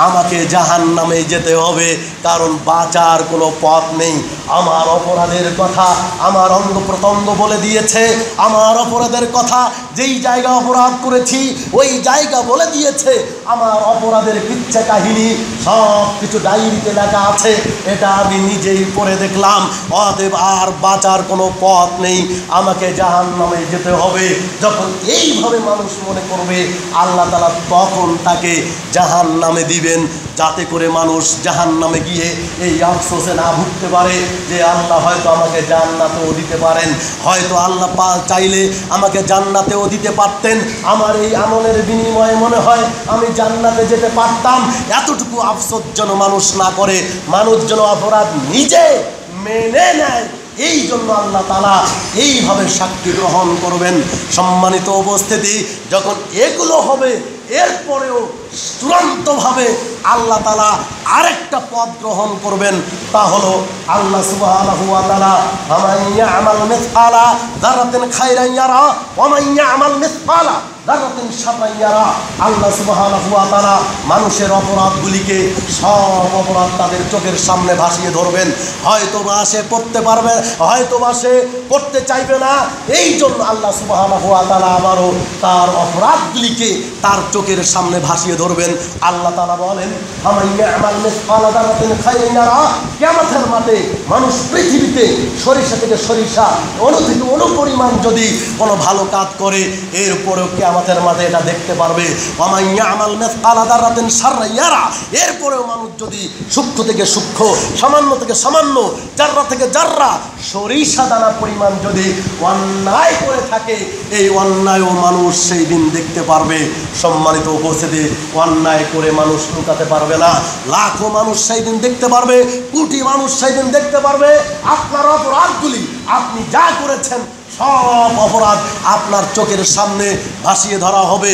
আমাকে জাহান্নামে যেতে হবে, কারণ বাঁচার কোনো পথ নেই। আমার অপরাধের কথা আমার অঙ্গ প্রত্যঙ্গ বলে দিয়েছে, আমার অপরাধের কথা, যেই জায়গা অপরাধ করেছি ওই জায়গা বলে দিয়েছে, আমার অপরাধের কিচ্ছা কাহিনী সব কিছু ডায়েরিতে লেখা আছে। এটা আমি নিজেই পড়ে দেখলাম। অতএব আর বাঁচার কোনো পথ নেই, আমাকে জাহান্নামে যেতে হবে। যখন এইভাবে মানুষ মনে করবে, আল্লাহ তাআলা তখন তাকে জাহান্নামে দিবেন, যাতে করে মানুষ জাহান্নামে গিয়ে এই আফসোসে না ভুগতে পারে যে আল্লাহ হয়তো আমাকে জান্নাতেও দিতে পারেন, হয়তো আল্লাহ চাইলে আমাকে জান্নাতেও দিতে পারতেন, আমার এই আমলের বিনিময়ে মনে হয় আমি জান্নাতে যেতে পারতাম। এতটুকু আফসোস যেন মানুষ না করে, মানুষ যেন অপরাধ নিজে মেনে নেয়। এই জন্য আল্লাহ তাআলা এইভাবে সাক্ষী গ্রহণ করবেন। সম্মানিত উপস্থিতি, যখন এগুলো হবে এরপরেও চূড়ান্তভাবে আল্লাহ তাআলা আরেকটা পথ গ্রহণ করবেন, তা হলো আল্লাহ সুবহানাহু ওয়া তাআলা ফামান ইয়ামাল মিসকালা যারাতিন খায়রান ইয়ারা ওয়া মান ইয়ামাল মিসকালা যারাতিন শাররান ইয়ারা। আল্লাহ সুবহানাহু ওয়া তাআলা মানুষের অপরাধগুলিকে সব অপরাধ তাদের চোখের সামনে ভাসিয়ে ধরবেন। হয়তো বা সে পড়তে পারবে, হয়তো বা সে পড়তে চাইবে না, এই জন্য আল্লাহ সুবহানাহু ওয়া তাআলা আবারও তার অপরাধগুলিকে তার চোখের সামনে ভাসিয়ে ধরবেন। আল্লাহ তাআলা বলেন ফামান ইয়ামাল মিসকালা যারাতিন খায়রান ইয়ারা। কিয়ামতের মাঠে মানুষ পৃথিবীতে সরিষা থেকে সরিষা, অণু থেকে অণু পরিমাণ যদি কোনো ভালো কাজ করে, এরপরেও কিয়ামতের মাঠে এটা দেখতে পারবে। ওয়া মান ইয়ামাল মিসকালা যারাতিন শাররান ইয়ারা। এরপরেও মানুষ যদি সূক্ষ্ম থেকে সূক্ষ্ম, সামান্য থেকে সামান্য, জাররা থেকে জাররা সরিষা দানা পরিমাণ যদি অন্যায় করে থাকে, এই অন্যায়ও মানুষ সেই দিন দেখতে পারবে। সম্মানিত উপস্থিতি, অন্যায় করে মানুষ লুকাতে পারবে না। লাখো মানুষ সেই দিন দেখতে পারবে, কোটি মানুষ সেই দিন দেখতে পারবে আপনার অপরাধগুলি। আপনি যা করেছেন সব অপরাধ আপনার চোখের সামনে ভাসিয়ে ধরা হবে।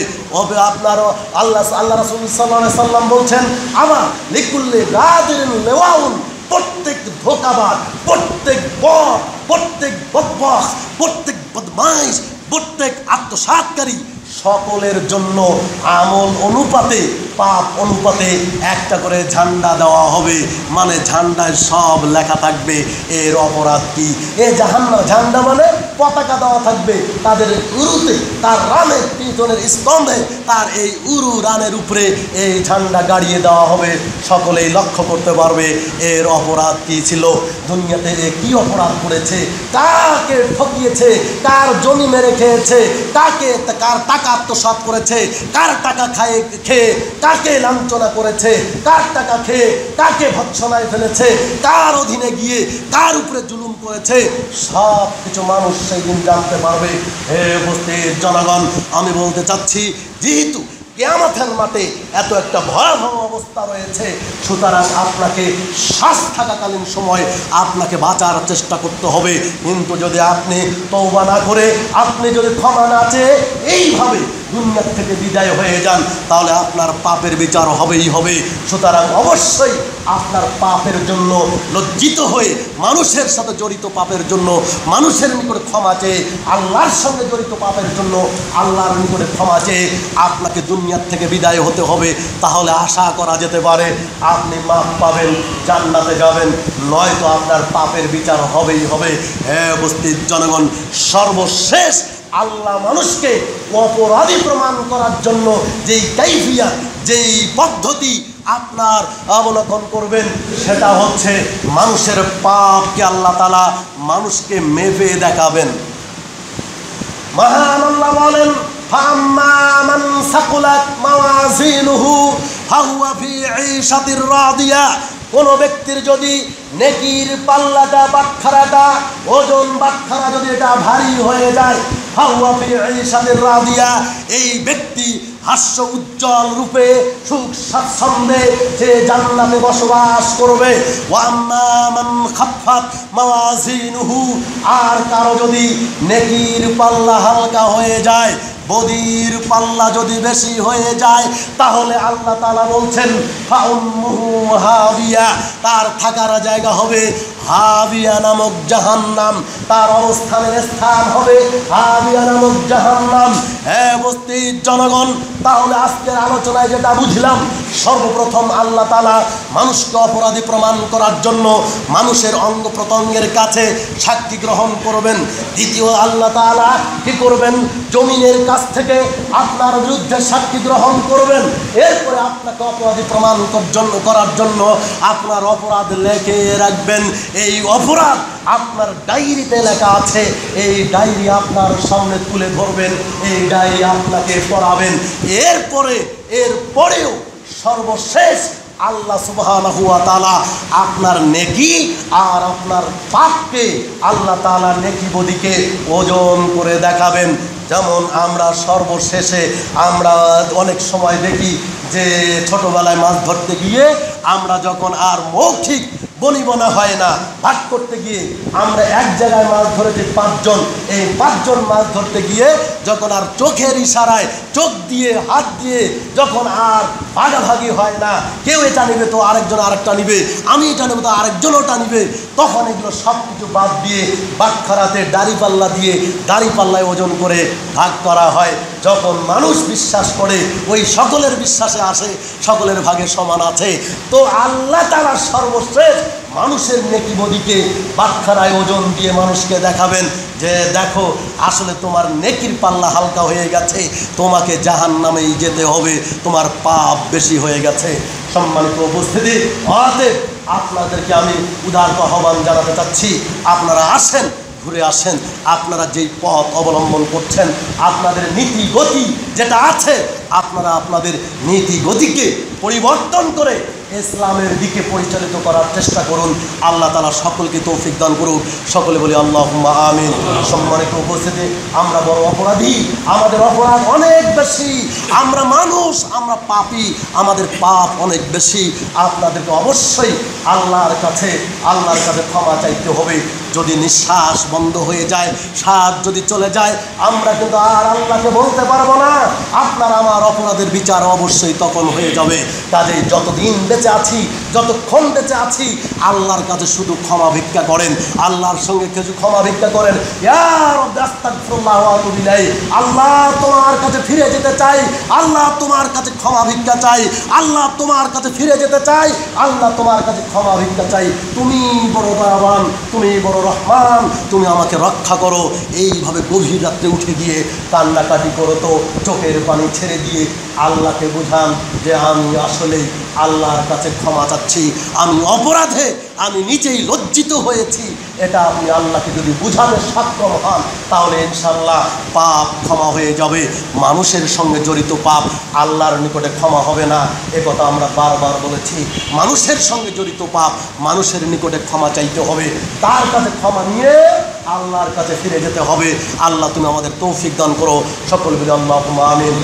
আপনার আল্লাহ রাসূল সাল্লাল্লাহু আলাইহি সাল্লাম বলছেন, আমার লিকুল্লি গাদিরিন লিওয়াউন, প্রত্যেক ধোঁকাবাজ, প্রত্যেক বদ, প্রত্যেক বদমাশ, প্রত্যেক বদমাইশ, প্রত্যেক আত্মসাৎকারী সকলের জন্য আমল অনুপাতে, পাপ অনুপাতে একটা করে ঝান্ডা দেওয়া হবে। মানে ঝান্ডায় সব লেখা থাকবে এর অপরাধ কি। এ জাহান্নাম ঝান্ডা মানে পতাকা দেওয়া থাকবে তাদের উরুতে, তার রানের পিছনের স্তম্ভে, তার এই উরু রানের উপরে এই ঝান্ডা গাড়িয়ে দেওয়া হবে। সকলেই লক্ষ্য করতে পারবে এর অপরাধ কি ছিল, দুনিয়াতে এ কি অপরাধ করেছে, কাকে ঠকিয়েছে, কার জমি মেরে খেয়েছে, কার টাকা আত্মসাৎ করেছে, কার টাকা খেয়ে কাকে লাঞ্ছনা করেছে, কার টাকা খেয়ে কাকে ভৎসনায় ফেলেছে, কার অধীনে গিয়ে কার উপরে জুলুম করেছে, সব কিছু মানুষ সেই দিন জানতে পারবে। হে উপস্থিত জনগণ, আমি বলতে চাচ্ছি, যেহেতু কিয়ামতের মাঠে এত একটা ভয়াবহ অবস্থা রয়েছে, সুতরাং আপনাকে শ্বাস থাকাকালীন সময় আপনাকে বাঁচার চেষ্টা করতে হবে। কিন্তু যদি আপনি তওবা না করে, আপনি যদি ক্ষমা না চেয়ে এইভাবে দুনিয়া থেকে বিদায় হয়ে যান, তাহলে আপনার পাপের বিচার হবেই হবে। সুতরাং অবশ্যই আপনার পাপের জন্য লজ্জিত হয়ে, মানুষের সাথে জড়িত পাপের জন্য মানুষের নিকটে ক্ষমা চেয়ে, আল্লাহর সঙ্গে জড়িত পাপের জন্য আল্লাহর নিকটে ক্ষমা চেয়ে আপনাকে দুনিয়ার থেকে বিদায় হতে হবে। তাহলে আশা করা যেতে পারে আপনি মাফ পাবেন, জান্নাতে যাবেন, নয়তো আপনার পাপের বিচার হবেই হবে। হ্যাঁ উপস্থিত জনগণ, সর্বশেষ আল্লাহ মানুষকে অপরাধী প্রমাণ করার জন্য যেই কাইফিয়াত, যেই পদ্ধতি আপনার অবলোকন করবেন, সেটা হচ্ছে মানুষের পাপকে আল্লাহ তাআলা মানুষকে মেপে দেখাবেন। মহান আল্লাহ বলেন, ফাম্মা মান সাকুলাত মাওয়াজিনুহু ফাহুয়া ফি ঈশাতির রাদিয়া। কোনো ব্যক্তির যদি নেকির পাল্লাটা, বাটখারাটা, ওজন বাটখারা যদি এটা ভারী হয়ে যায়, ফাহুয়া ফি ঈশাতির রাদিয়া, এই ব্যক্তি হাস্য উজ্জ্বল রূপে সুখ স্বাচ্ছন্দ্যে যে জান্নাতে বসবাস করবে। ওয়া আম্মা মান খাফফাত মাওয়াজিনুহু, আর কারো যদি নেকির পাল্লা হালকা হয়ে যায়, বদির পাল্লা যদি বেশি হয়ে যায়, তাহলে আল্লাহ তাআলা বলছেন ফাউম্মুহু হাবিয়া, তার থাকার জায়গা হবে হাবিয়া নামক জাহান্নাম, তার অবস্থানের স্থান হবে হাবিয়া নামক জাহান্নাম। হ্যাঁ উপস্থিত জনগণ, তাহলে আজকের আলোচনায় যেটা বুঝলাম, সর্বপ্রথম আল্লাহ তাআলা মানুষকে অপরাধী প্রমাণ করার জন্য মানুষের অঙ্গ প্রত্যঙ্গের কাছে সাক্ষী গ্রহণ করবেন। দ্বিতীয় আল্লাহ তাআলা কি করবেন? জমিনের কাছ থেকে আপনার বিরুদ্ধে সাক্ষী গ্রহণ করবেন। এরপরে আপনাকে অপরাধী প্রমাণ করার জন্য আপনার অপরাধ লিখে রাখবেন। এই অপরাধ আপনার ডায়েরিতে লেখা আছে, এই ডায়েরি আপনার সামনে তুলে ধরবেন, এই ডায়েরি আপনাকে পড়াবেন। এরপরেও সর্বশেষ আল্লাহ সুবহানাহু ওয়া তাআলা আপনার নেকি আর আপনার পাপকে আল্লাহ তাআলা নেকি বদিকে ওজন করে দেখাবেন। যেমন আমরা সর্বশেষে আমরা অনেক সময় দেখি যে ছোটবেলায় মাছ ধরতে গিয়ে আমরা যখন আর মৌখিক বনিবনা হয় না, ভাগ করতে গিয়ে আমরা এক জায়গায় মাছ ধরেছি 5 জন, এই 5 জন মাছ ধরতে গিয়ে যখন আর চোখের ইশারায় চোখ দিয়ে হাত দিয়ে যখন আর ভাগাভাগি হয় না, কেউ এটা নিবে তো আরেকজন আরেকটা নিবে, আমি এটা নেব তো আরেকজন ওটা নিবে, তখন এগুলো সব কিছু বাদ দিয়ে বাটখারাতে দাড়িপাল্লা দিয়ে দাড়িপাল্লায় ওজন করে ভাগ করা হয়। যখন মানুষ বিশ্বাস করে ওই সকলের বিশ্বাসে আসে সকলের ভাগে সমান আছে। তো আল্লাহ তাআলা সর্বশেষ মানুষের নেকি বদিকে বাটখারায় ওজন দিয়ে মানুষকে দেখাবেন যে দেখো আসলে তোমার নেকির পাল্লা হালকা হয়ে গেছে, তোমাকে জাহান্নামেই যেতে হবে, তোমার পাপ বেশি হয়ে গেছে। সম্মানিত উপস্থিতি, অতএব আপনাদেরকে আমি উদারত আহ্বান জানাতে চাচ্ছি, আপনারা আসেন, ঘুরে আসেন। আপনারা যেই পথ অবলম্বন করছেন, আপনাদের নীতি গতি যেটা আছে, আপনারা আপনাদের নীতি গতিকে পরিবর্তন করে ইসলামের দিকে পরিচালিত করার চেষ্টা করুন। আল্লাহ তাআলা সকলকে তৌফিক দান করুক। সকলে বলি আল্লাহুম্মা আমিন। সম্মানিত উপস্থিতি, আমরা বড় অপরাধী, আমাদের অপরাধ অনেক বেশি, আমরা মানুষ, আমরা পাপী, আমাদের পাপ অনেক বেশি। আপনাদেরকে অবশ্যই আল্লাহর কাছে ক্ষমা চাইতে হবে। যদি নিঃশ্বাস বন্ধ হয়ে যায়, শ্বাস যদি চলে যায়, আমরা কিন্তু আর আল্লাহকে বলতে পারবো না আপনার আমার অপরাধের বিচার অবশ্যই তখন হয়ে যাবে। কাজেই যতদিন বেঁচে আছি, যতক্ষণ বেঁচে আছি, আল্লাহর কাছে শুধু ক্ষমা ভিক্ষা করেন, আল্লাহর সঙ্গে কিছু ক্ষমা ভিক্ষা করেন। ইয়া রাব্বি আস্তাগফিরুল্লাহ ওয়া আতুবু ইলাইহি। আল্লাহ তোমার কাছে ফিরে যেতে চাই, আল্লাহ তোমার কাছে ক্ষমা ভিক্ষা চাই, আল্লাহ তোমার কাছে ফিরে যেতে চাই, আল্লাহ তোমার কাছে ক্ষমা ভিক্ষা চাই। তুমি বড় দয়াবান, তুমি বড় রহমান, তুমি আমাকে রক্ষা করো। এইভাবে গভীর রাত্রে উঠে গিয়ে কান্নাকাটি করো, তো চোখের পানি ছেড়ে দিয়ে আল্লাহকে বুঝান যে আমি আসলেই আল্লাহর কাছে ক্ষমা চাচ্ছি, আমি অপরাধে আমি নিজেই লজ্জিত হয়েছি। এটা আপনি আল্লাহকে যদি বুঝাতে সক্ষম হন, তাহলে ইনশাআল্লাহ পাপ ক্ষমা হয়ে যাবে। মানুষের সঙ্গে জড়িত পাপ আল্লাহর নিকটে ক্ষমা হবে না, একথা আমরা বারবার বলেছি। মানুষের সঙ্গে জড়িত পাপ মানুষের নিকটে ক্ষমা চাইতে হবে, তার কাছে ক্ষমা নিয়ে আল্লাহর কাছে ফিরে যেতে হবে। আল্লাহ তুমি আমাদের তৌফিক দান করো। সকল বলি আল্লাহুম্মা আমিন।